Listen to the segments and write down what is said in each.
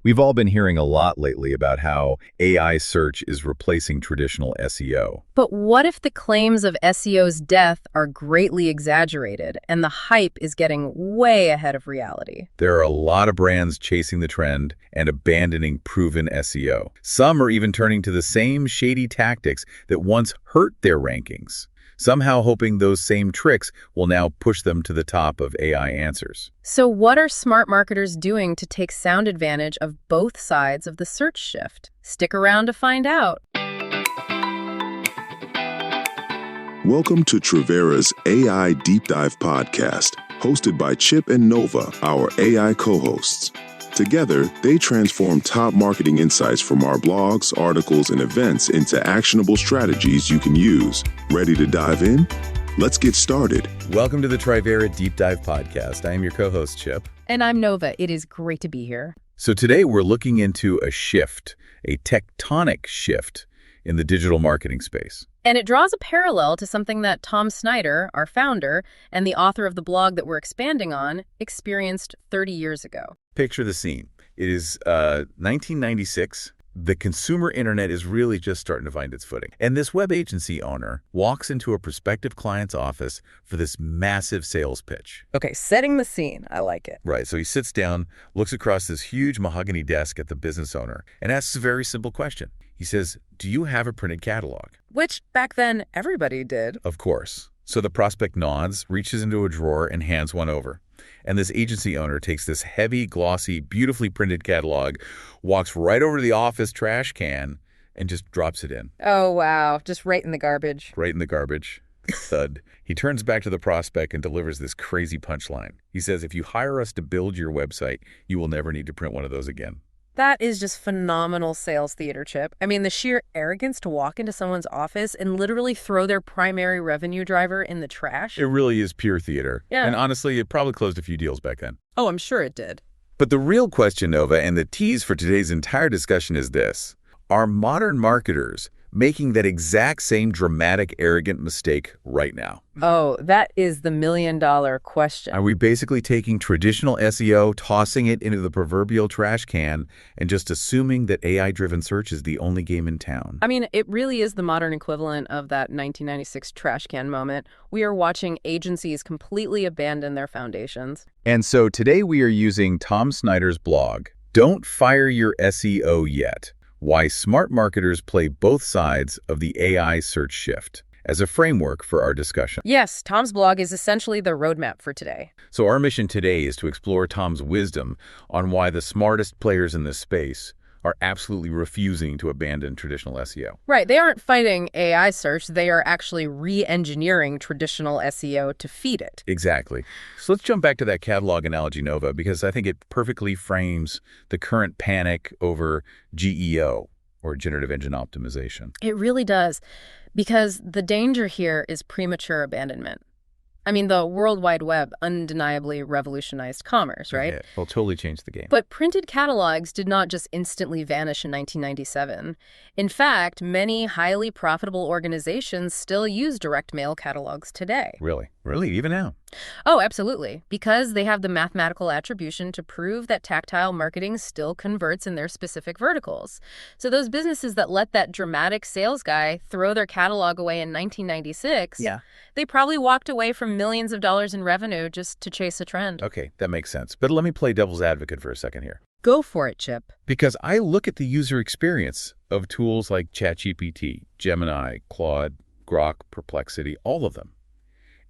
We've all been hearing a lot lately about how AI search is replacing traditional SEO. But what if the claims of SEO's death are greatly exaggerated and the hype is getting way ahead of reality? There are a lot of brands chasing the trend and abandoning proven SEO. Some are even turning to the same shady tactics that once hurt their rankings, somehow hoping those same tricks will now push them to the top of AI answers. So what are smart marketers doing to take sound advantage of both sides of the search shift? Stick around to find out. Welcome to Trivera's AI Deep Dive podcast, hosted by Chip and Nova, our AI co-hosts. Together, they transform top marketing insights from our blogs, articles, and events into actionable strategies you can use. Ready to dive in? Let's get started. Welcome to the Trivera Deep Dive podcast. I am your co-host, Chip. And I'm Nova. It is great to be here. So today we're looking into a shift, a tectonic shift in the digital marketing space. And it draws a parallel to something that Tom Snyder, our founder, and the author of the blog that we're expanding on, experienced 30 years ago. Picture the scene. It is 1996. The consumer internet is really just starting to find its footing. And this web agency owner walks into a prospective client's office for this massive sales pitch. Okay, setting the scene. I like it. Right, so he sits down, looks across this huge mahogany desk at the business owner, and asks a very simple question. He says, "Do you have a printed catalog?" Which, back then, everybody did. Of course. So the prospect nods, reaches into a drawer, and hands one over. And this agency owner takes this heavy, glossy, beautifully printed catalog, walks right over to the office trash can, and just drops it in. Oh, wow. Just right in the garbage. Right in the garbage. Thud. He turns back to the prospect and delivers this crazy punchline. He says, "If you hire us to build your website, you will never need to print one of those again." That is just phenomenal sales theater, Chip. I mean, the sheer arrogance to walk into someone's office and literally throw their primary revenue driver in the trash. It really is pure theater. Yeah. And honestly, it probably closed a few deals back then. Oh, I'm sure it did. But the real question, Nova, and the tease for today's entire discussion is this. Are modern marketers making that exact same dramatic, arrogant mistake right now? Oh, that is the million-dollar question. Are we basically taking traditional SEO, tossing it into the proverbial trash can, and just assuming that AI-driven search is the only game in town? I mean, it really is the modern equivalent of that 1996 trash can moment. We are watching agencies completely abandon their foundations. And so today we are using Tom Snyder's blog, "Don't Fire Your SEO Yet: Why Smart Marketers Play Both Sides of the AI Search Shift," as a framework for our discussion. Yes, Tom's blog is essentially the roadmap for today. So our mission today is to explore Tom's wisdom on why the smartest players in this space are absolutely refusing to abandon traditional SEO. Right, they aren't fighting AI search, they are actually re-engineering traditional SEO to feed it. Exactly. So let's jump back to that catalog analogy, Nova, because I think it perfectly frames the current panic over GEO, or generative engine optimization. It really does, because the danger here is premature abandonment. I mean, the World Wide Web undeniably revolutionized commerce, right? Yeah, well, totally changed the game. But printed catalogs did not just instantly vanish in 1997. In fact, many highly profitable organizations still use direct mail catalogs today. Really? Really? Even now? Oh, absolutely. Because they have the mathematical attribution to prove that tactile marketing still converts in their specific verticals. So those businesses that let that dramatic sales guy throw their catalog away in 1996, they probably walked away from millions of dollars in revenue just to chase a trend. Okay, that makes sense. But let me play devil's advocate for a second here. Go for it, Chip. Because I look at the user experience of tools like ChatGPT, Gemini, Claude, Grok, Perplexity, all of them.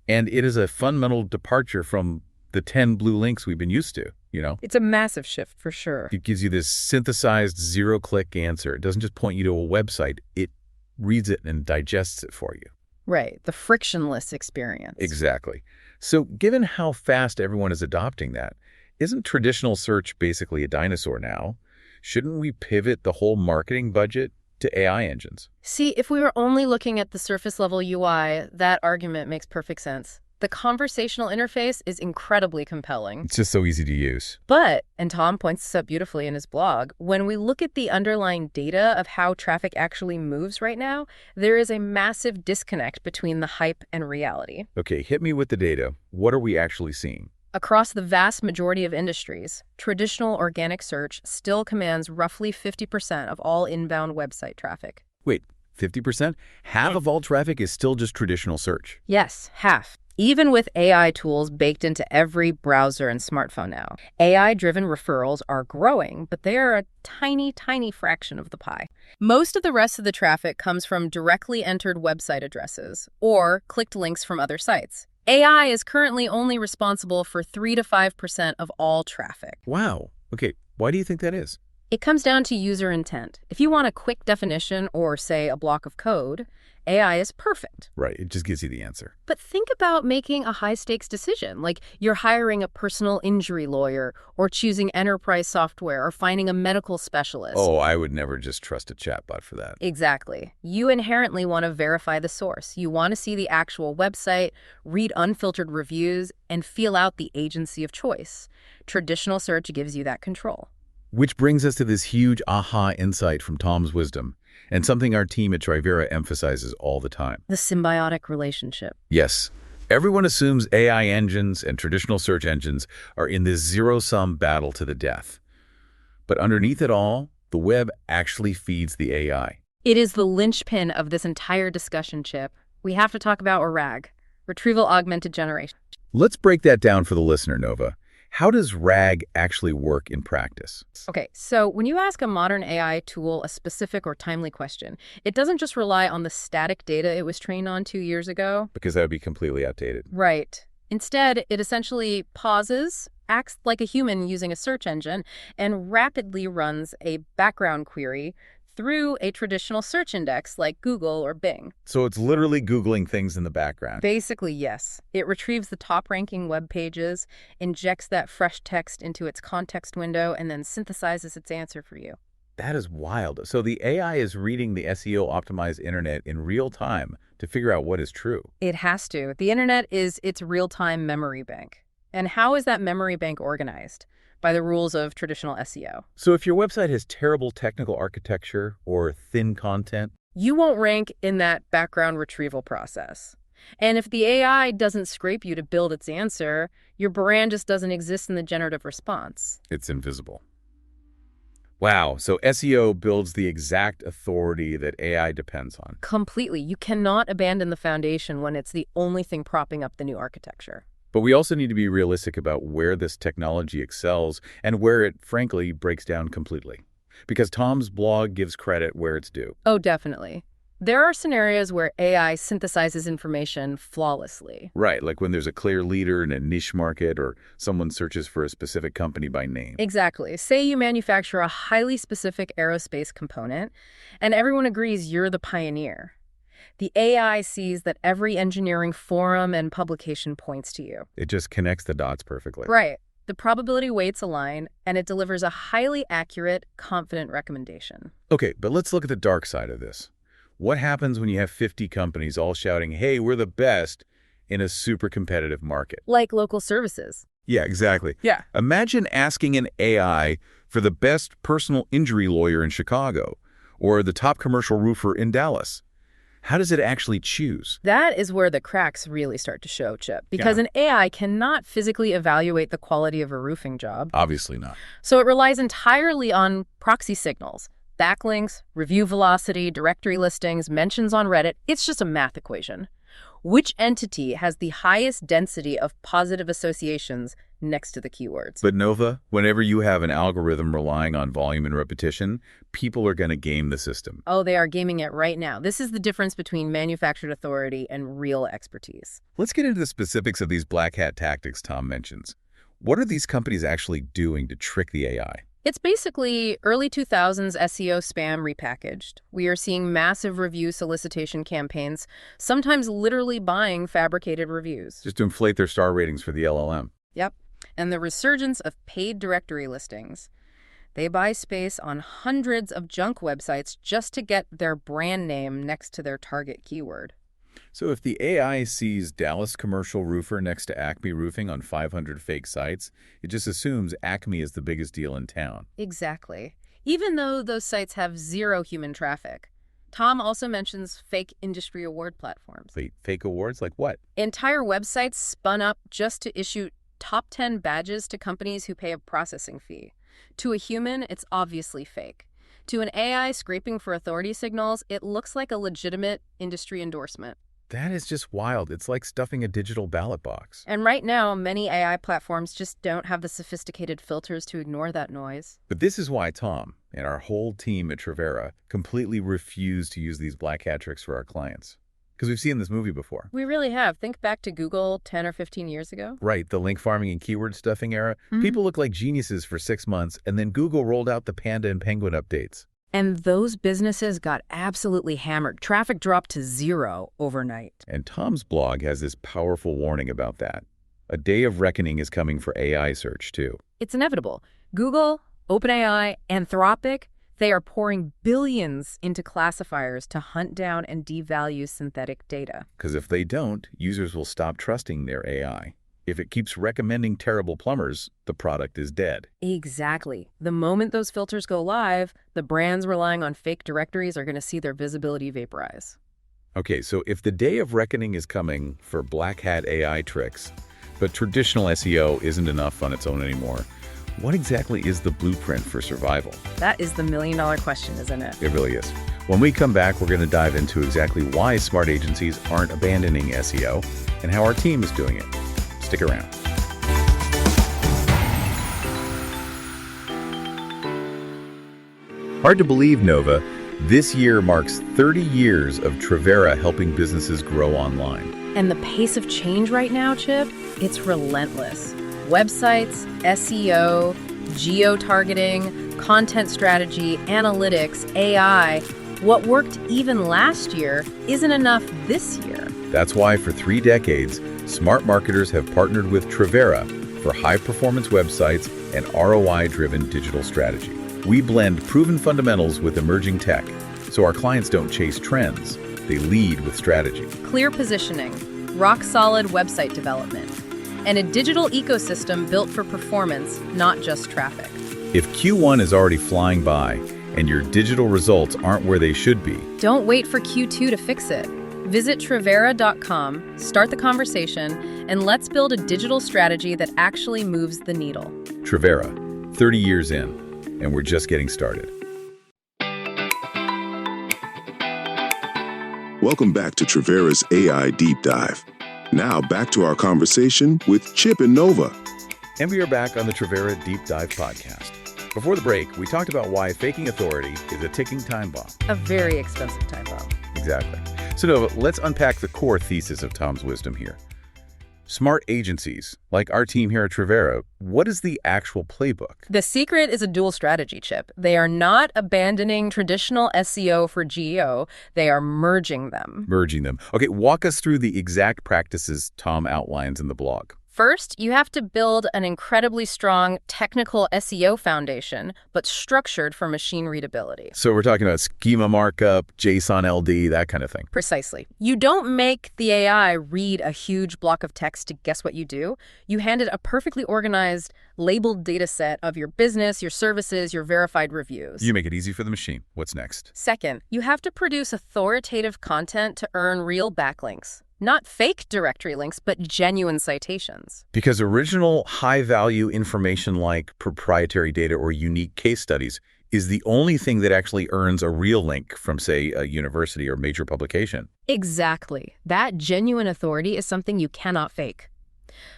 And it is a fundamental departure from the 10 blue links we've been used to, you know? It's a massive shift for sure. It gives you this synthesized zero-click answer. It doesn't just point you to a website. It reads it and digests it for you. Right, the frictionless experience. Exactly. So given how fast everyone is adopting that, isn't traditional search basically a dinosaur now? Shouldn't we pivot the whole marketing budget to AI engines? See, if we were only looking at the surface-level UI, that argument makes perfect sense. The conversational interface is incredibly compelling. It's just so easy to use. But, and Tom points this out beautifully in his blog, when we look at the underlying data of how traffic actually moves right now, there is a massive disconnect between the hype and reality. Okay, hit me with the data. What are we actually seeing? Across the vast majority of industries, traditional organic search still commands roughly 50% of all inbound website traffic. Wait, 50%? Half of all traffic is still just traditional search. Yes, half. Even with AI tools baked into every browser and smartphone now, AI-driven referrals are growing, but they are a tiny, tiny fraction of the pie. Most of the rest of the traffic comes from directly entered website addresses or clicked links from other sites. AI is currently only responsible for 3 to 5% of all traffic. Wow. Okay, why do you think that is? It comes down to user intent. If you want a quick definition or, say, a block of code, AI is perfect. Right, it just gives you the answer. But think about making a high-stakes decision, like you're hiring a personal injury lawyer or choosing enterprise software or finding a medical specialist. Oh, I would never just trust a chatbot for that. Exactly. You inherently want to verify the source. You want to see the actual website, read unfiltered reviews, and feel out the agency of choice. Traditional search gives you that control. Which brings us to this huge aha insight from Tom's wisdom, and something our team at Trivera emphasizes all the time. The symbiotic relationship. Yes, everyone assumes AI engines and traditional search engines are in this zero-sum battle to the death. But underneath it all, the web actually feeds the AI. It is the linchpin of this entire discussion, Chip. We have to talk about RAG, Retrieval Augmented Generation. Let's break that down for the listener, Nova. How does RAG actually work in practice? Okay, so when you ask a modern AI tool a specific or timely question, it doesn't just rely on the static data it was trained on 2 years ago. Because that would be completely outdated. Right. Instead, it essentially pauses, acts like a human using a search engine, and rapidly runs a background query through a traditional search index like Google or Bing. So it's literally Googling things in the background. Basically, yes. It retrieves the top-ranking web pages, injects that fresh text into its context window, and then synthesizes its answer for you. That is wild. So the AI is reading the SEO-optimized internet in real time to figure out what is true. It has to. The internet is its real-time memory bank. And how is that memory bank organized? By the rules of traditional SEO. So if your website has terrible technical architecture or thin content, you won't rank in that background retrieval process. And if the AI doesn't scrape you to build its answer, your brand just doesn't exist in the generative response. it's invisible. Wow, so SEO builds the exact authority that AI depends on. Completely. You cannot abandon the foundation when it's the only thing propping up the new architecture. But we also need to be realistic about where this technology excels and where it, frankly, breaks down completely. Because Tom's blog gives credit where it's due. Oh, definitely. There are scenarios where AI synthesizes information flawlessly. Right, like when there's a clear leader in a niche market or someone searches for a specific company by name. Exactly. Say you manufacture a highly specific aerospace component, and everyone agrees you're the pioneer. The AI sees that every engineering forum and publication points to you. It just connects the dots perfectly. Right. The probability weights align, and it delivers a highly accurate, confident recommendation. Okay, but let's look at the dark side of this. What happens when you have 50 companies all shouting, hey, we're the best, in a super competitive market? Like local services. Yeah, exactly. Yeah. Imagine asking an AI for the best personal injury lawyer in Chicago or the top commercial roofer in Dallas. How does it actually choose? That is where the cracks really start to show, Chip, because an AI cannot physically evaluate the quality of a roofing job. Obviously not. So it relies entirely on proxy signals, backlinks, review velocity, directory listings, mentions on Reddit. It's just a math equation. Which entity has the highest density of positive associations next to the keywords? But Nova, whenever you have an algorithm relying on volume and repetition, people are going to game the system. Oh, they are gaming it right now. This is the difference between manufactured authority and real expertise. Let's get into the specifics of these black hat tactics Tom mentions. What are these companies actually doing to trick the AI? It's basically early 2000s SEO spam repackaged. We are seeing massive review solicitation campaigns, sometimes literally buying fabricated reviews. Just to inflate their star ratings for the LLM. Yep. And the resurgence of paid directory listings. They buy space on hundreds of junk websites just to get their brand name next to their target keyword. So if the AI sees Dallas commercial roofer next to Acme Roofing on 500 fake sites, it just assumes Acme is the biggest deal in town. Exactly. Even though those sites have zero human traffic. Tom also mentions fake industry award platforms. Wait, fake awards? Like what? Entire websites spun up just to issue top 10 badges to companies who pay a processing fee. To a human, it's obviously fake. To an AI scraping for authority signals, it looks like a legitimate industry endorsement. That is just wild. It's like stuffing a digital ballot box. And right now, many AI platforms just don't have the sophisticated filters to ignore that noise. But this is why Tom and our whole team at Trivera completely refuse to use these black hat tricks for our clients. Because we've seen this movie before. We really have. Think back to Google 10 or 15 years ago. Right, the link farming and keyword stuffing era. People looked like geniuses for 6 months, and then Google rolled out the Panda and Penguin updates. And those businesses got absolutely hammered. Traffic dropped to 0 overnight. And Tom's blog has this powerful warning about that. A day of reckoning is coming for AI search, too. It's inevitable. Google, OpenAI, Anthropic, they are pouring billions into classifiers to hunt down and devalue synthetic data. Because if they don't, users will stop trusting their AI. If it keeps recommending terrible plumbers, the product is dead. Exactly. The moment those filters go live, the brands relying on fake directories are going to see their visibility vaporize. Okay, so if the day of reckoning is coming for black hat AI tricks, but traditional SEO isn't enough on its own anymore, what exactly is the blueprint for survival? That is the million-dollar question, isn't it? It really is. When we come back, we're going to dive into exactly why smart agencies aren't abandoning SEO and how our team is doing it. Stick around. Hard to believe, Nova. This year marks 30 years of Trivera helping businesses grow online. And the pace of change right now, Chip, it's relentless. Websites, SEO, geo-targeting, content strategy, analytics, AI. What worked even last year isn't enough this year. That's why for 3 decades, smart marketers have partnered with Trivera for high-performance websites and ROI-driven digital strategy. We blend proven fundamentals with emerging tech, so our clients don't chase trends. They lead with strategy. Clear positioning, rock-solid website development, and a digital ecosystem built for performance, not just traffic. If Q1 is already flying by and your digital results aren't where they should be, don't wait for Q2 to fix it. Visit Trivera.com, start the conversation, and let's build a digital strategy that actually moves the needle. Trivera, 30 years in, and we're just getting started. Welcome back to Trivera's AI Deep Dive. Now back to our conversation with Chip and Nova. And we are back on the Trivera Deep Dive podcast. Before the break, we talked about why faking authority is a ticking time bomb. A very expensive time bomb. Exactly. So Nova, let's unpack the core thesis of Tom's wisdom here. Smart agencies, like our team here at Trivera, what is the actual playbook? The secret is a dual strategy, Chip. They are not abandoning traditional SEO for geo. They are merging them. Merging them. Okay, walk us through the exact practices Tom outlines in the blog. First, you have to build an incredibly strong technical SEO foundation, but structured for machine readability. So we're talking about schema markup, JSON LD, that kind of thing. Precisely. You don't make the AI read a huge block of text to guess what you do. You hand it a perfectly organized, labeled data set of your business, your services, your verified reviews. You make it easy for the machine. What's next? Second, you have to produce authoritative content to earn real backlinks. Not fake directory links, but genuine citations. Because original high-value information like proprietary data or unique case studies is the only thing that actually earns a real link from, say, a university or major publication. Exactly. That genuine authority is something you cannot fake.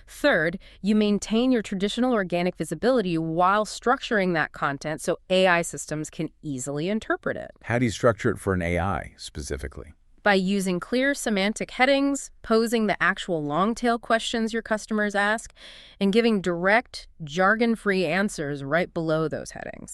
Third, you maintain your traditional organic visibility while structuring that content so AI systems can easily interpret it. How do you structure it for an AI specifically? By using clear semantic headings, posing the actual long-tail questions your customers ask, and giving direct, jargon-free answers right below those headings.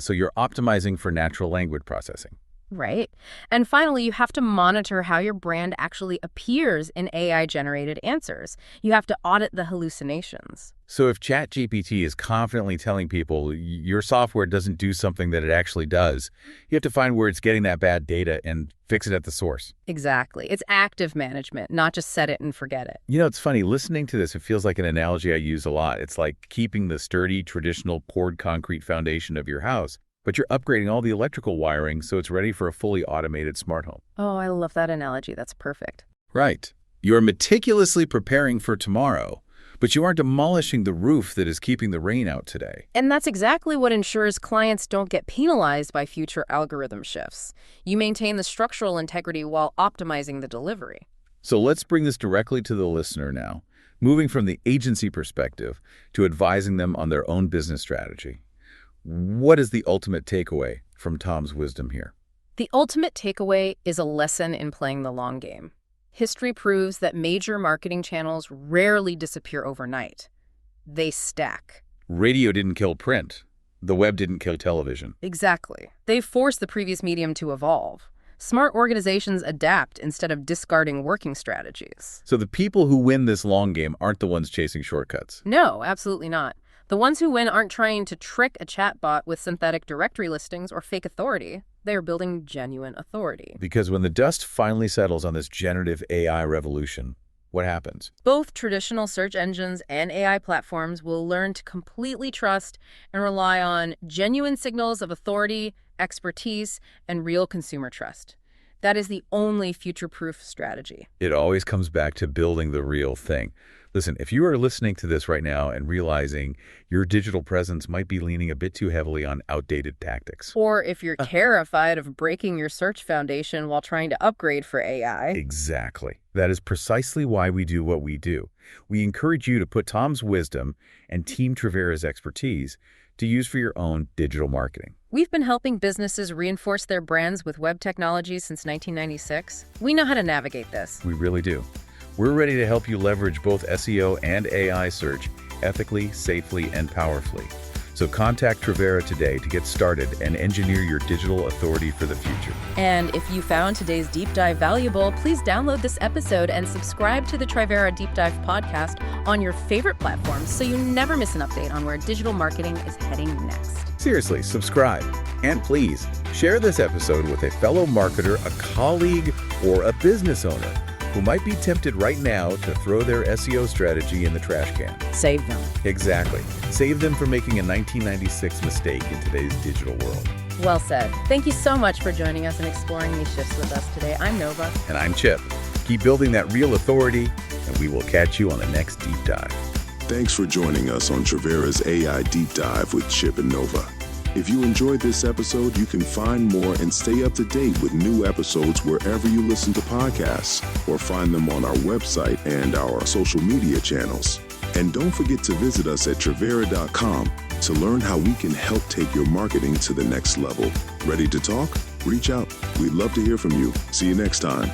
So you're optimizing for natural language processing. Right. And finally, you have to monitor how your brand actually appears in AI-generated answers. You have to audit the hallucinations. So if ChatGPT is confidently telling people your software doesn't do something that it actually does, you have to find where it's getting that bad data and fix it at the source. Exactly. It's active management, not just set it and forget it. You know, it's funny, listening to this, it feels like an analogy I use a lot. It's like keeping the sturdy, traditional poured concrete foundation of your house, but you're upgrading all the electrical wiring so it's ready for a fully automated smart home. Oh, I love that analogy. That's perfect. Right. You're meticulously preparing for tomorrow, But you aren't demolishing the roof that is keeping the rain out today. And that's exactly what ensures clients don't get penalized by future algorithm shifts. You maintain the structural integrity while optimizing the delivery. So let's bring this directly to the listener now, moving from the agency perspective to advising them on their own business strategy. What is the ultimate takeaway from Tom's wisdom here? The ultimate takeaway is a lesson in playing the long game. History proves that major marketing channels rarely disappear overnight. They stack. Radio didn't kill print. The web didn't kill television. Exactly. They force the previous medium to evolve. Smart organizations adapt instead of discarding working strategies. So the people who win this long game aren't the ones chasing shortcuts. No, absolutely not. The ones who win aren't trying to trick a chatbot with synthetic directory listings or fake authority. They are building genuine authority. Because when the dust finally settles on this generative AI revolution, what happens? Both traditional search engines and AI platforms will learn to completely trust and rely on genuine signals of authority, expertise, and real consumer trust. That is the only future-proof strategy. It always comes back to building the real thing. Listen, if you are listening to this right now and realizing your digital presence might be leaning a bit too heavily on outdated tactics. Or if you're terrified of breaking your search foundation while trying to upgrade for AI. Exactly. That is precisely why we do what we do. We encourage you to put Tom's wisdom and Team Trivera's expertise to use for your own digital marketing. We've been helping businesses reinforce their brands with web technology since 1996. We know how to navigate this. We really do. We're ready to help you leverage both SEO and AI search ethically, safely, and powerfully. So contact Trivera today to get started and engineer your digital authority for the future. And if you found today's deep dive valuable, please download this episode and subscribe to the Trivera Deep Dive podcast on your favorite platforms so you never miss an update on where digital marketing is heading next. Seriously, subscribe. And please, share this episode with a fellow marketer, a colleague, or a business owner who might be tempted right now to throw their SEO strategy in the trash can. Save them. Exactly. Save them from making a 1996 mistake in today's digital world. Well said. Thank you so much for joining us and exploring these shifts with us today. I'm Nova. And I'm Chip. Keep building that real authority, and we will catch you on the next Deep Dive. Thanks for joining us on Trivera's AI Deep Dive with Chip and Nova. If you enjoyed this episode, you can find more and stay up to date with new episodes wherever you listen to podcasts, or find them on our website and our social media channels. And don't forget to visit us at Trivera.com to learn how we can help take your marketing to the next level. Ready to talk? Reach out. We'd love to hear from you. See you next time.